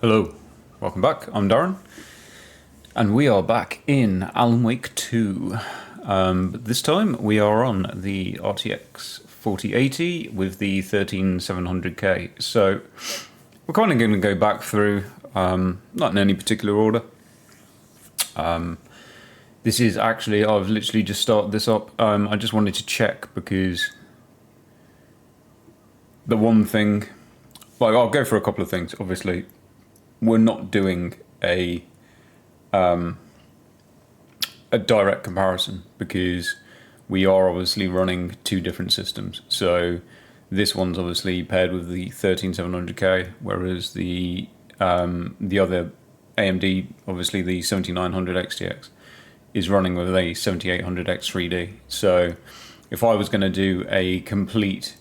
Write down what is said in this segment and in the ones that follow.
Hello, welcome back. I'm Darren, and we are back in Alan Wake 2. But this time we are on the RTX 4080 with the 13700K. So we're kind of going to go back through, not in any particular order. This is actually, I've literally just started this up. I just wanted to check because the one thing, like I'll go for a couple of things, obviously. We're not doing a direct comparison because we are obviously running two different systems. So this one's obviously paired with the 13700K, whereas the other AMD, obviously the 7900 XTX, is running with a 7800X 3D. So if I was going to do a complete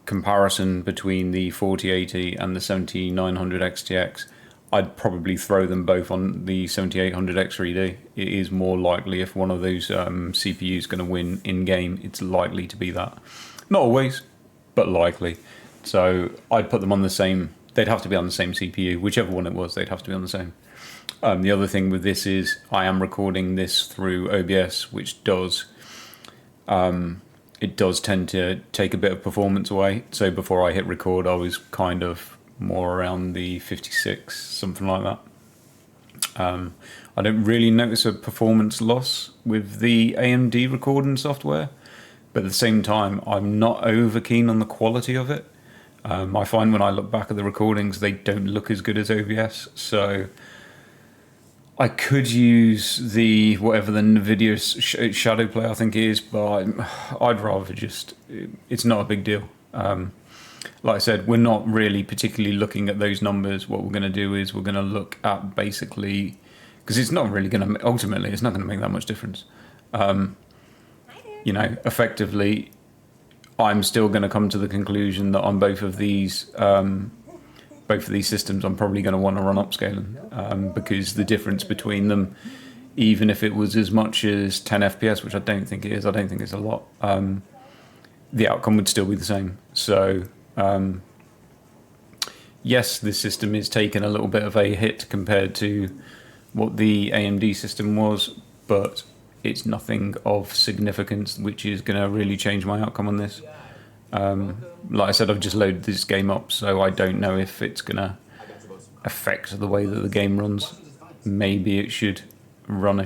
comparison between the 4080 and the 7900 XTX, I'd probably throw them both on the 7800X 3D. It is more likely if one of those CPUs is going to win in-game, it's likely to be that. Not always, but likely. So I'd put them on the same, they'd have to be on the same CPU, whichever one it was, they'd have to be on the same. The other thing with this is I am recording this through OBS, which does, it does tend to take a bit of performance away. So before I hit record, I was kind of more around the 56, something like that. I don't really notice a performance loss with the AMD recording software, but at the same time, I'm not over keen on the quality of it. I find when I look back at the recordings, they don't look as good as OBS, so I could use the whatever the NVIDIA Shadow Play I think it is, but I'd rather just, it's not a big deal. Like I said, we're not really particularly looking at those numbers. What we're going to do is we're going to look at basically, because it's not really going to, ultimately, it's not going to make that much difference. You know, effectively, I'm still going to come to the conclusion that on both of these systems, I'm probably going to want to run upscaling because the difference between them, even if it was as much as 10 FPS, which I don't think it is, I don't think it's a lot, the outcome would still be the same. So, yes, this system is taking a little bit of a hit compared to what the AMD system was, but it's nothing of significance which is going to really change my outcome on this. Like I said, I've just loaded this game up, so I don't know if it's going to affect the way that the game runs. Maybe it should run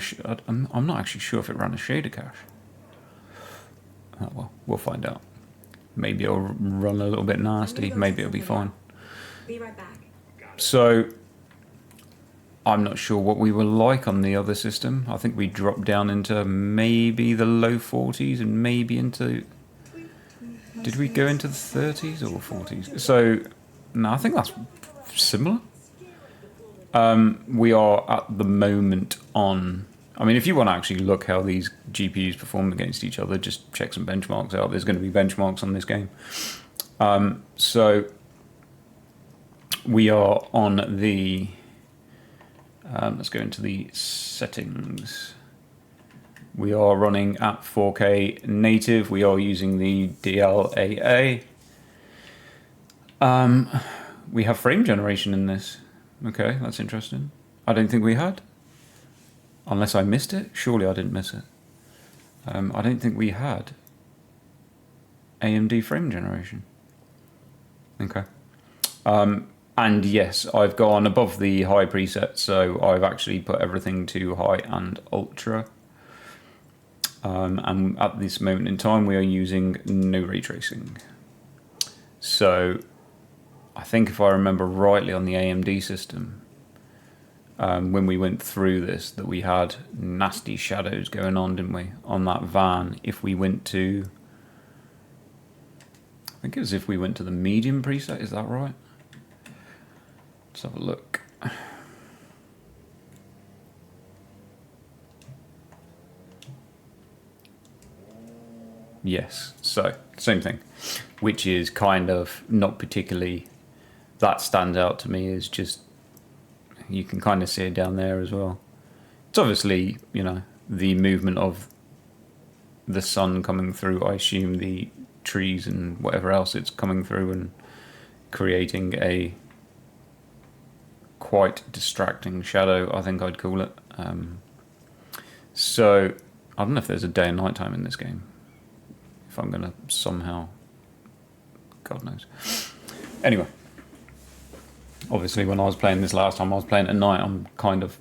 I'm not actually sure if it ran a shader cache. Oh, well, we'll find out. Maybe it'll run a little bit nasty. Maybe it'll be fine. Be right back. So, I'm not sure what we were like on the other system. I think we dropped down into maybe the low 40s and maybe into... Did we go into the 30s or 40s? So, no, I think that's similar. We are at the moment on... I mean, if you want to actually look how these GPUs perform against each other, just check some benchmarks out. There's going to be benchmarks on this game. So we are on the... let's go into the settings. We are running at 4K native. We are using the DLAA. We have frame generation in this. Okay, that's interesting. I don't think we had. Unless I missed it? Surely I didn't miss it. I don't think we had AMD frame generation. Okay. And yes, I've gone above the high preset, so I've actually put everything to high and ultra. And at this moment in time, we are using no ray tracing. So I think if I remember rightly on the AMD system, when we went through this, that we had nasty shadows going on, didn't we, on that van. If we went to, I think it was if we went to the medium preset, is that right? Let's have a look. Yes, so same thing, which is kind of not particularly, that stands out to me as just, you can kind of see it down there as well. It's obviously, you know, the movement of the sun coming through, I assume the trees and whatever else it's coming through and creating a quite distracting shadow, I think I'd call it. So I don't know if there's a day and night time in this game. If I'm going to somehow... God knows. Anyway. Obviously, when I was playing this last time, I was playing at night. I'm kind of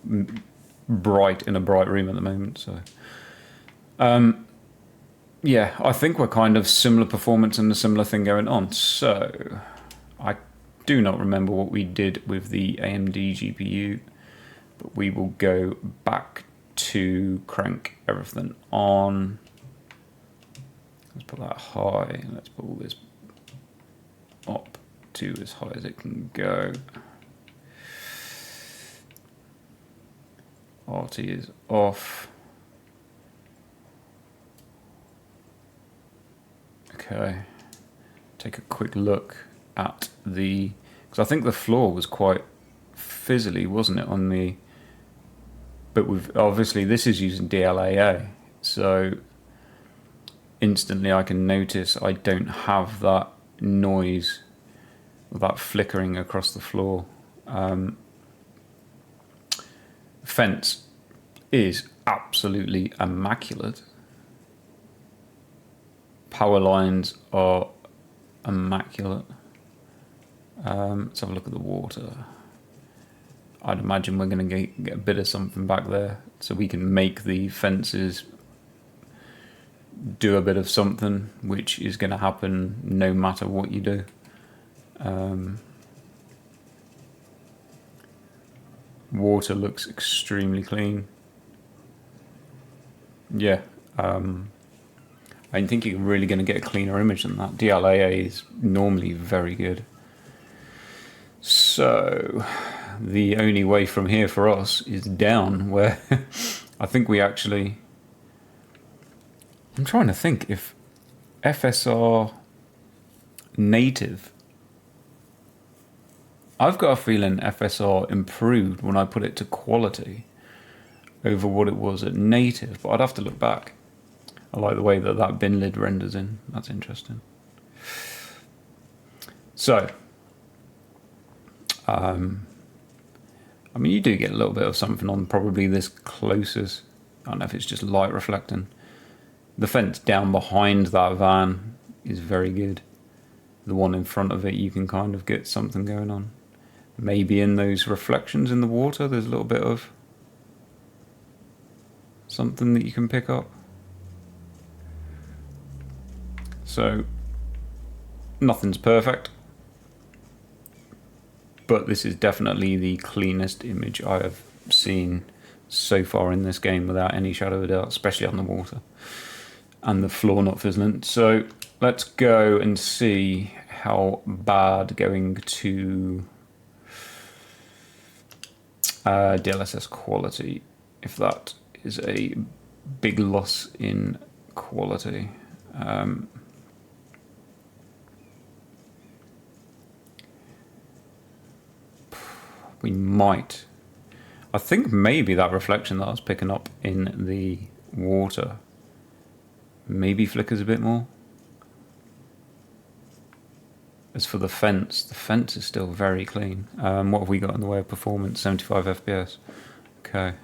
bright in a bright room at the moment, so... yeah, I think we're kind of similar performance and a similar thing going on. So, I do not remember what we did with the AMD GPU, but we will go back to crank everything on. Let's put that high. Let's put all this up to as high as it can go. RT is off. Okay, take a quick look at the, because I think the floor was quite fizzly, wasn't it, on the, but we've obviously this is using DLAA, so instantly I can notice I don't have that noise, that flickering across the floor. Fence is absolutely immaculate. Power lines are immaculate. Let's have a look at the water. I'd imagine we're going to get a bit of something back there, so we can make the fences do a bit of something, which is going to happen no matter what you do. Water looks extremely clean. Yeah. I don't think you're really going to get a cleaner image than that. DLAA is normally very good. So the only way from here for us is down, where I think we actually... I'm trying to think if FSR native... I've got a feeling FSR improved when I put it to quality over what it was at native, but I'd have to look back. I like the way that that bin lid renders in. That's interesting. So, I mean, you do get a little bit of something on probably this closest. I don't know if it's just light reflecting. The fence down behind that van is very good. The one in front of it, you can kind of get something going on. Maybe in those reflections in the water, there's a little bit of something that you can pick up. So, nothing's perfect, but this is definitely the cleanest image I have seen so far in this game without any shadow of a doubt, especially on the water and the floor not fizzling. So let's go and see how bad going to DLSS quality, if that is a big loss in quality. We might. I think maybe that reflection that I was picking up in the water maybe flickers a bit more. As for the fence is still very clean. What have we got in the way of performance? 75 FPS. Okay,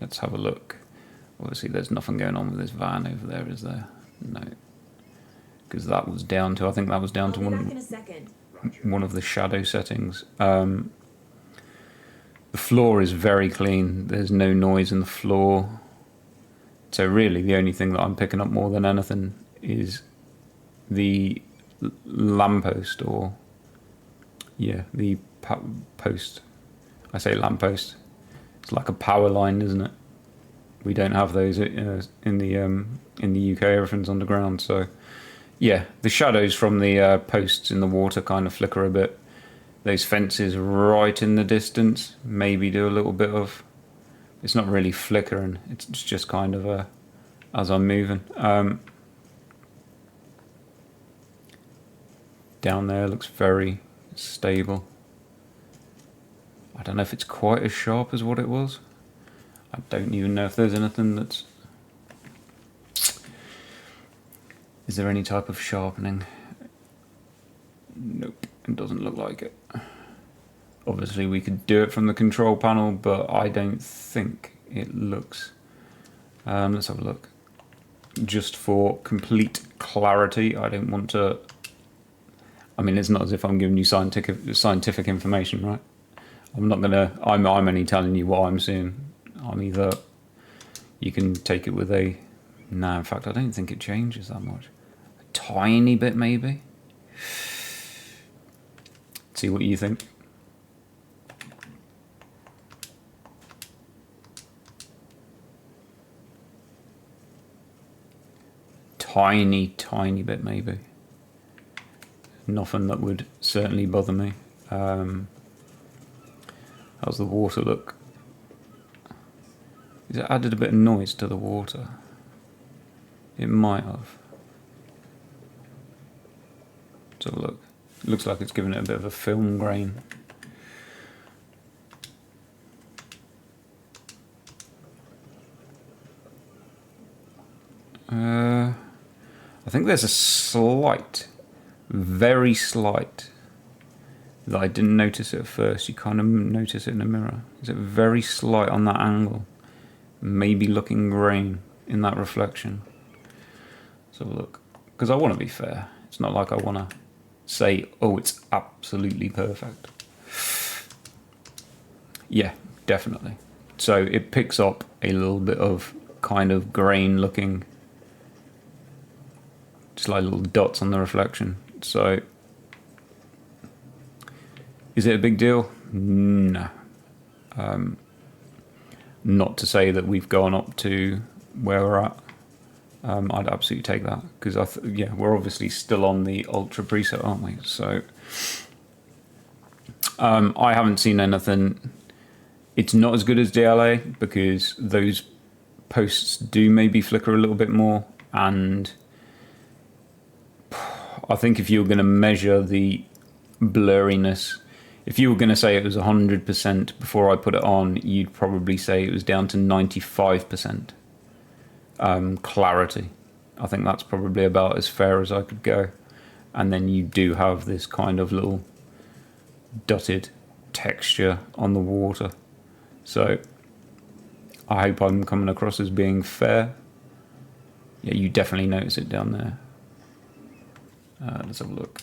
let's have a look. Obviously there's nothing going on with this van over there, is there? No. Because that was down to, I think that was down to one of the shadow settings. The floor is very clean. There's no noise in the floor. So really the only thing that I'm picking up more than anything is the lamppost, or the post. I say lamppost. It's like a power line, isn't it? We don't have those in the UK. Everything's underground, so yeah, the shadows from the posts in the water kind of flicker a bit. Those fences right in the distance maybe do a little bit of... It's not really flickering, it's just kind of as I'm moving. Down there looks very stable. I don't know if it's quite as sharp as what it was. I don't even know if there's anything that's... Is there any type of sharpening? Nope, it doesn't look like it. Obviously, we could do it from the control panel, but I don't think it looks. Let's have a look. Just for complete clarity, I don't want to. I mean, it's not as if I'm giving you scientific information, right? I'm not gonna. I'm only telling you what I'm seeing. I'm either. You can take it with a. No, in fact, I don't think it changes that much. A tiny bit, maybe. See what you think. Tiny bit, maybe. Nothing that would certainly bother me. How's the water look? Has it added a bit of noise to the water? It might have. Let's have a look. It looks like it's given it a bit of a film grain. I think there's a slight, very slight, that I didn't notice it at first. You kind of notice it in the mirror. Is it very slight on that angle? Maybe looking grain in that reflection. So look, because I want to be fair. It's not like I want to say, oh, it's absolutely perfect. Yeah, definitely. So it picks up a little bit of kind of grain looking, just like little dots on the reflection. So is it a big deal? No. Not to say that we've gone up to where we're at. I'd absolutely take that because yeah, we're obviously still on the ultra preset, aren't we? So I haven't seen anything. It's not as good as DLA because those posts do maybe flicker a little bit more, and I think if you were going to measure the blurriness, if you were going to say it was 100% before I put it on, you'd probably say it was down to 95% clarity. I think that's probably about as fair as I could go. And then you do have this kind of little dotted texture on the water. So I hope I'm coming across as being fair. Yeah, you definitely notice it down there. Let's have a look.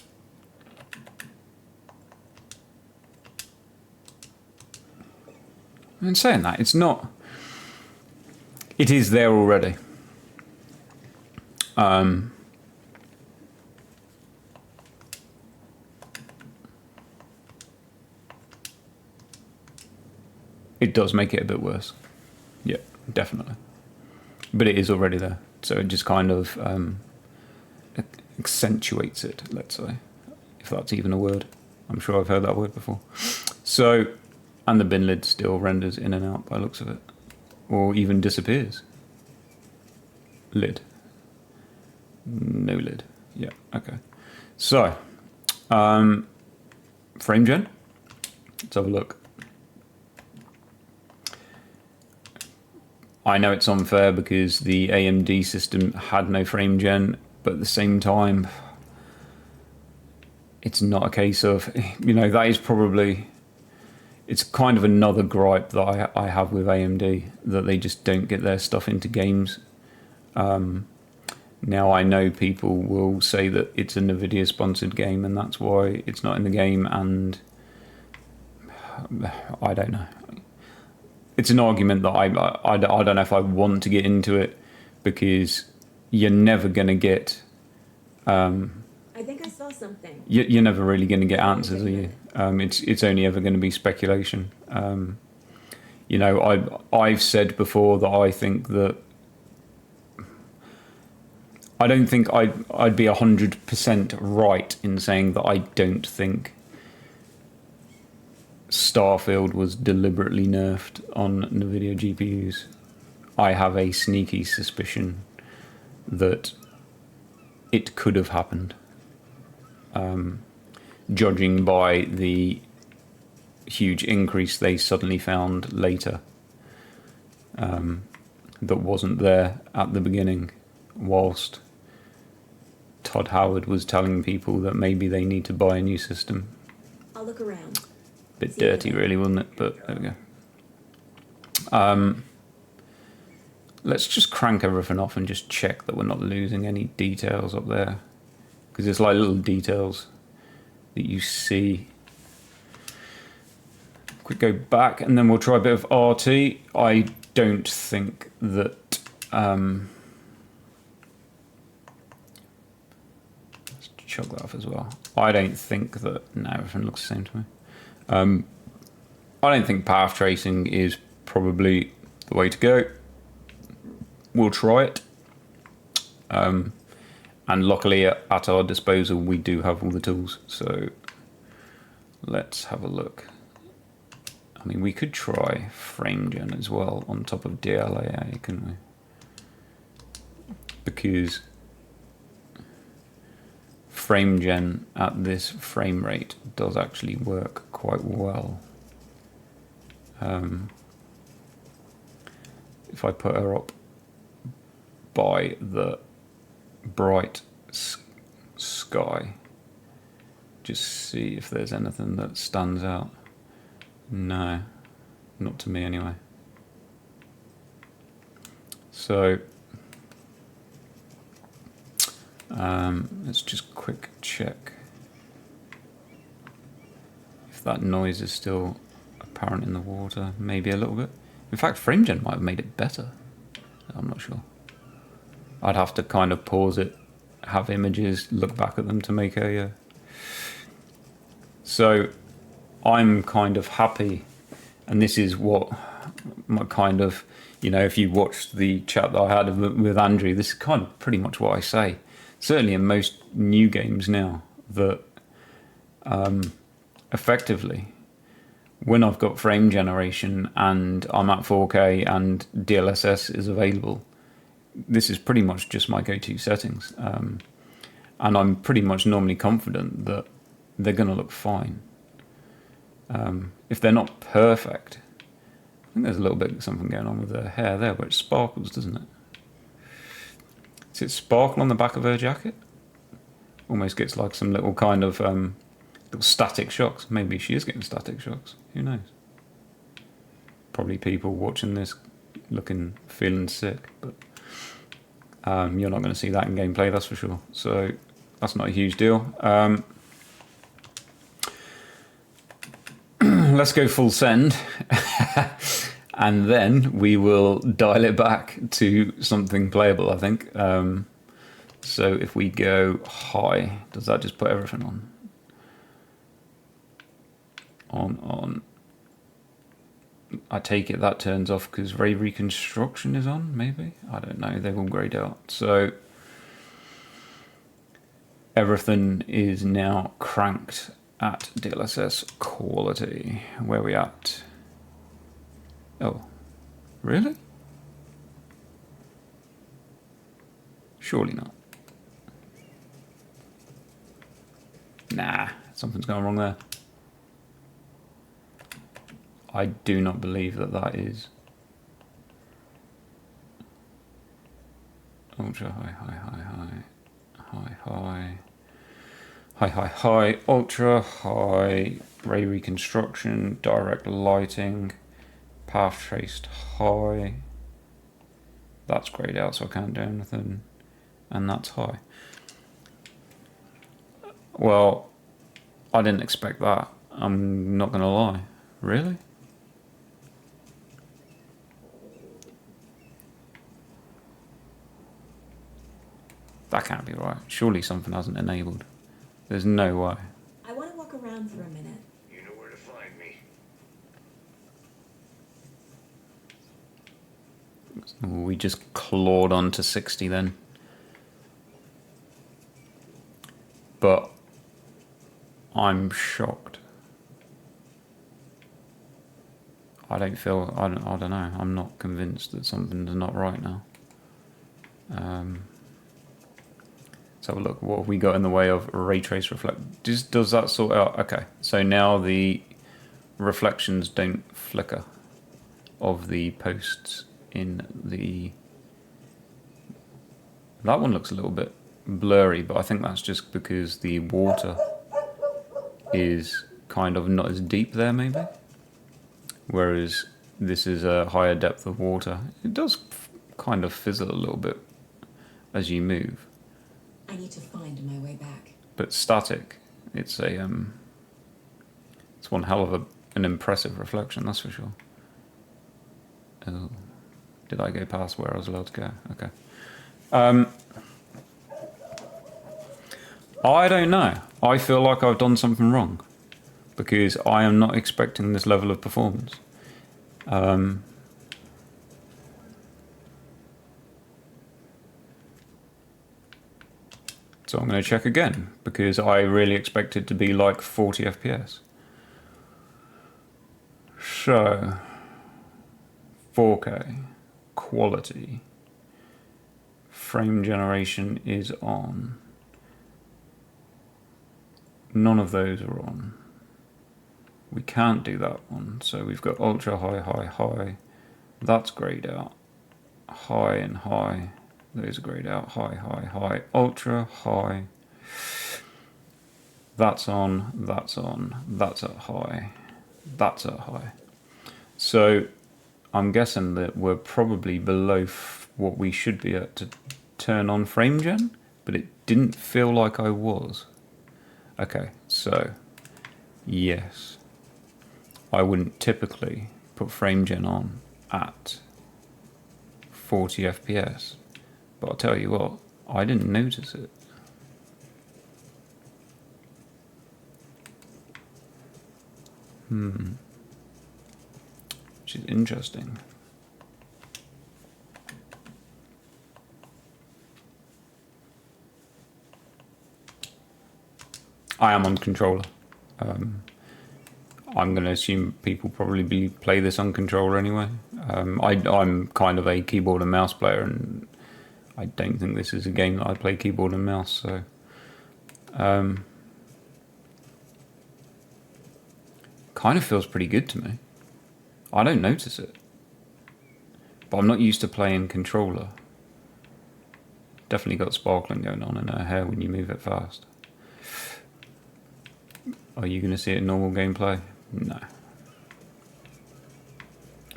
And saying that, it's not. It is there already. It does make it a bit worse. Yeah, definitely. But it is already there. So it just kind of accentuates it, let's say. If that's even a word. I'm sure I've heard that word before. So, and the bin lid still renders in and out by looks of it. Or even disappears. Lid. No lid. Yeah, okay. So, frame gen. Let's have a look. I know it's unfair because the AMD system had no frame gen, but at the same time, it's not a case of, that is probably, it's kind of another gripe that I have with AMD, that they just don't get their stuff into games. Now I know people will say that it's a NVIDIA sponsored game and that's why it's not in the game, and I don't know. It's an argument that I don't know if I want to get into it, because you're never going to get... I think I saw something. You're never really going to get answers, are you? It's only ever going to be speculation. I've said before that I think that... I don't think I'd be 100% right in saying that I don't think Starfield was deliberately nerfed on NVIDIA GPUs. I have a sneaky suspicion that it could have happened. Judging by the huge increase they suddenly found later, that wasn't there at the beginning, whilst Todd Howard was telling people that maybe they need to buy a new system. I'll look around. Bit dirty, really, wouldn't it? But there we go. Let's just crank everything off and just check that we're not losing any details up there, because it's like little details that you see. Quick go back, and then we'll try a bit of RT. I don't think that. Let's chug that off as well. I don't think that. No, everything looks the same to me. I don't think path tracing is probably the way to go. We'll try it. And luckily at our disposal we do have all the tools, so let's have a look. I mean, we could try frame gen as well on top of DLAA, couldn't we? Because frame gen at this frame rate does actually work quite well. If I put her up by the bright sky, just see if there's anything that stands out. No, not to me anyway. So let's just quick check if that noise is still apparent in the water. Maybe a little bit. In fact, FrameGen might have made it better. I'm not sure. I'd have to kind of pause it, have images, look back at them to make a... So I'm kind of happy, and this is what my kind of, you know, if you watched the chat that I had with Andrew, this is kind of pretty much what I say. Certainly in most new games now, that effectively, when I've got frame generation and I'm at 4K and DLSS is available, this is pretty much just my go-to settings. And I'm pretty much normally confident that they're going to look fine. If they're not perfect, I think there's a little bit of something going on with her hair there, which sparkles, doesn't it? Does it sparkle on the back of her jacket? Almost gets like some little kind of little static shocks. Maybe she is getting static shocks. Who knows? Probably people watching this feeling sick, but you're not going to see that in gameplay, that's for sure. So that's not a huge deal. Let's go full send. And then we will dial it back to something playable, I think. So if we go high, does that just put everything on? On. I take it that turns off because ray reconstruction is on, maybe? I don't know, they've all grayed out. So everything is now cranked at DLSS quality. Where are we at? Oh, really? Surely not. Nah, something's going wrong there. I do not believe that that is ultra high, ultra high, ray reconstruction, direct lighting, path traced high. That's grayed out, so I can't do anything, and that's high. Well, I didn't expect that. I'm not gonna lie. Really? That can't be right. Surely something hasn't enabled. There's no way. I want to walk around for a minute. You know where to find me. We just clawed on to 60 then. But I'm shocked. I don't know. I'm not convinced that something's not right now. So look, what have we got in the way of ray trace reflect? Does that sort out? Okay, so now the reflections don't flicker of the posts in the... That one looks a little bit blurry, but I think that's just because the water is kind of not as deep there maybe. Whereas this is a higher depth of water. It does kind of fizzle a little bit as you move. I need to find my way back. But static, it's one hell of an impressive reflection, that's for sure. Oh, did I go past where I was allowed to go? Okay. I don't know. I feel like I've done something wrong because I am not expecting this level of performance. So I'm going to check again because I really expect it to be like 40 FPS. So 4K quality, frame generation is on. None of those are on. We can't do that one. So we've got ultra, high, high, high. That's grayed out. High and high. Those are grayed out. High, high, high. Ultra, high. That's on. That's on. That's at high. That's at high. So I'm guessing that we're probably below what we should be at to turn on frame gen, but it didn't feel like I was. Okay, so yes, I wouldn't typically put frame gen on at 40 FPS, but I'll tell you what, I didn't notice it. Which is interesting. I am on controller. I'm going to assume people probably play this on controller anyway. I'm kind of a keyboard and mouse player, and I don't think this is a game that I play keyboard and mouse. So, kind of feels pretty good to me. I don't notice it, but I'm not used to playing controller. Definitely got sparkling going on in her hair when you move it fast. Are you going to see it in normal gameplay? No.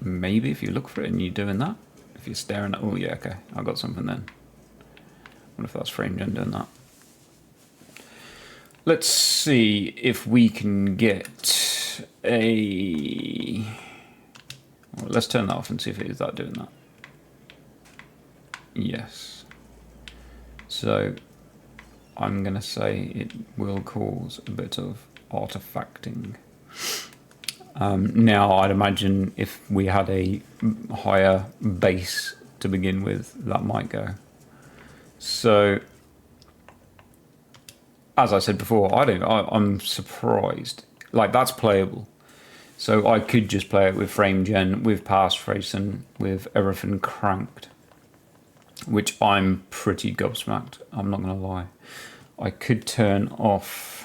Maybe if you look for it and you're doing that. If you're staring at... Oh, yeah, okay. I got something then. I wonder if that's frame gen doing that. Let's see if we can get a... Well, let's turn that off and see if it is that doing that. Yes. So I'm going to say it will cause a bit of artifacting. Now, I'd imagine if we had a higher base to begin with, that might go. So, as I said before, I'm surprised. Like, that's playable. So I could just play it with frame gen, with path tracing, with everything cranked, which I'm pretty gobsmacked. I'm not going to lie. I could turn off...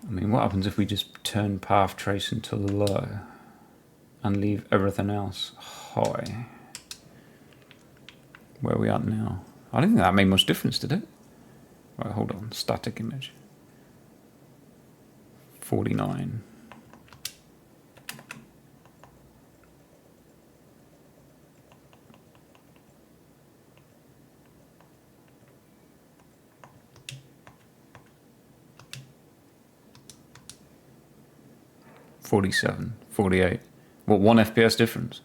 I mean, what happens if we just turn path tracing to low and leave everything else high? Where are we at now? I don't think that made much difference, did it? Right, hold on. Static image. 49. $47, 48. What, 1 FPS difference?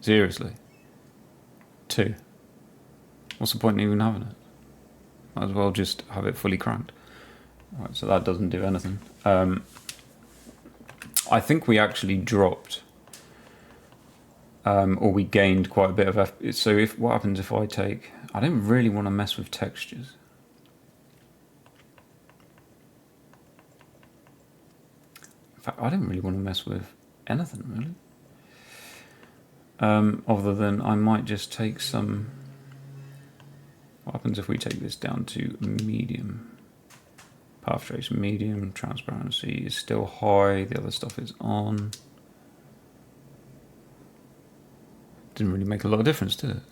Seriously? 2. What's the point in even having it? Might as well just have it fully cranked. Right, so that doesn't do anything. I think we actually dropped, or we gained quite a bit of FPS. So what happens if I take... I don't really want to mess with textures. In fact, I don't really want to mess with anything, really. Other than I might just take some... What happens if we take this down to medium? Path trace medium, transparency is still high, the other stuff is on. Didn't really make a lot of difference, did it?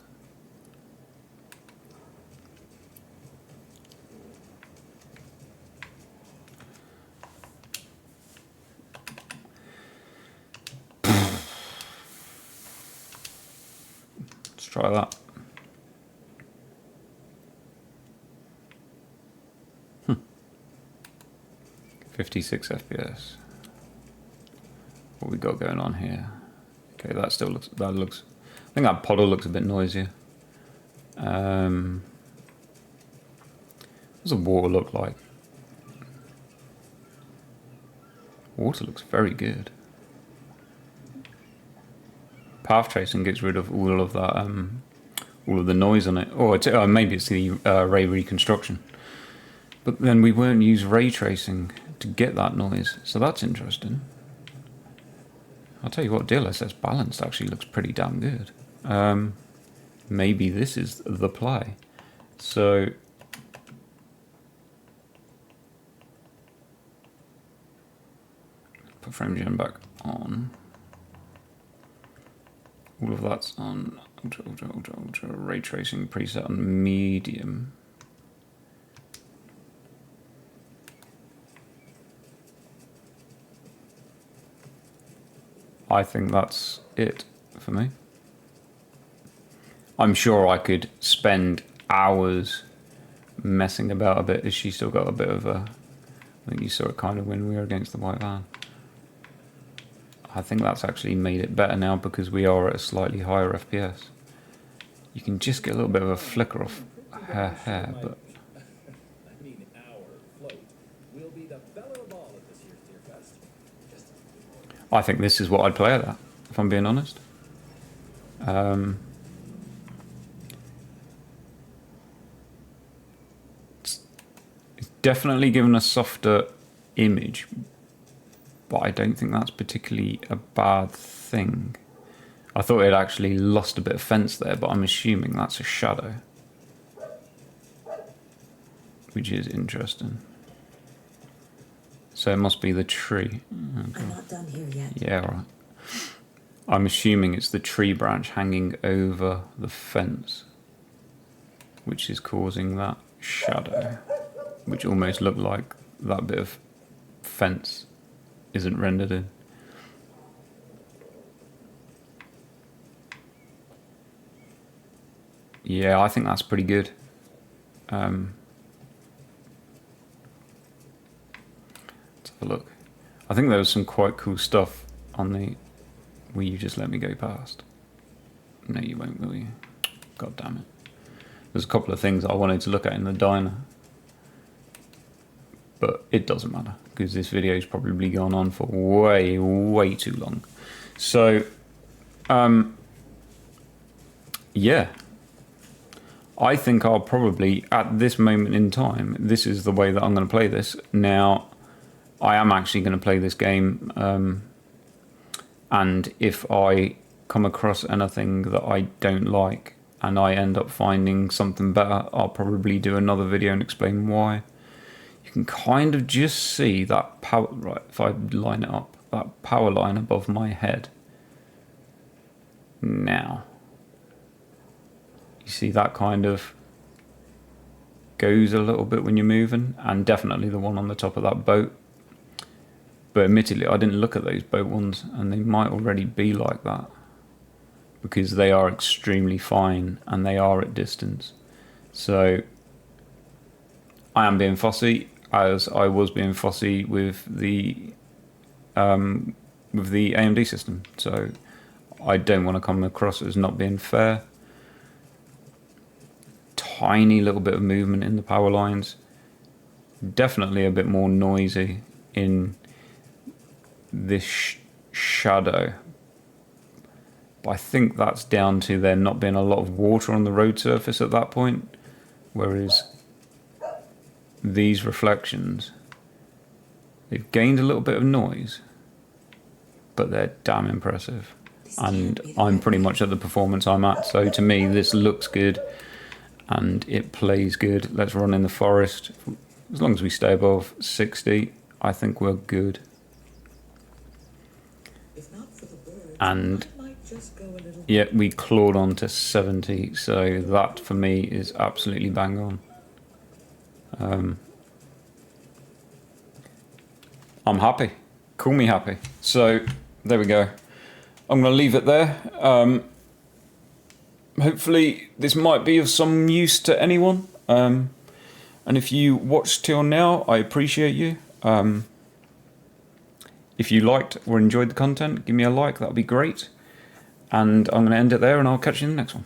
try that. 56 FPS. What we got going on here? Okay, that still looks. That looks. I think that puddle looks a bit noisier. What does the water look like? Water looks very good. Path tracing gets rid of all of that, all of the noise on it. Or maybe it's the ray reconstruction. But then we won't use ray tracing to get that noise, so that's interesting. I'll tell you what, DLSS balanced actually looks pretty damn good. Maybe this is the play. So put frame gen back on. All of that's on ultra ray tracing preset on medium. I think that's it for me. I'm sure I could spend hours messing about a bit. Has she still got a bit of a... I think you saw it kind of when we were against the white van. I think that's actually made it better now because we are at a slightly higher FPS. You can just get a little bit of a flicker off her hair, but... I think this is what I'd play at that, if I'm being honest. It's definitely given a softer image, but I don't think that's particularly a bad thing. I thought it actually lost a bit of fence there, but I'm assuming that's a shadow, which is interesting. So it must be the tree. Okay. I'm not done here yet. Yeah, right. I'm assuming it's the tree branch hanging over the fence, which is causing that shadow, which almost looked like that bit of fence isn't rendered in. Yeah, I think that's pretty good. Let's have a look. I think there was some quite cool stuff on the... Will you just let me go past? No, you won't, will you? God damn it. There's a couple of things I wanted to look at in the diner, but it doesn't matter because this video's probably gone on for way too long. So, yeah. I think I'll probably, at this moment in time, this is the way that I'm going to play this. Now, I am actually going to play this game, and if I come across anything that I don't like and I end up finding something better, I'll probably do another video and explain why. You can kind of just see that power, right, if I line it up, that power line above my head. Now, you see that kind of goes a little bit when you're moving, and definitely the one on the top of that boat. But admittedly, I didn't look at those boat ones, and they might already be like that because they are extremely fine and they are at distance. So I am being fussy, as I was being fussy with the AMD system. So I don't want to come across as not being fair. Tiny little bit of movement in the power lines. Definitely a bit more noisy in this shadow, but I think that's down to there not being a lot of water on the road surface at that point, whereas these reflections, they've gained a little bit of noise, but they're damn impressive, and I'm pretty much at the performance I'm at, so to me this looks good and it plays good. Let's run in the forest. As long as we stay above 60, I think we're good. And yeah, we clawed on to 70, so that for me is absolutely bang on. I'm happy. Call me happy. So there we go. I'm going to leave it there. hopefully this might be of some use to anyone. And if you watched till now, I appreciate you. If you liked or enjoyed the content, give me a like. That would be great. And I'm going to end it there, and I'll catch you in the next one.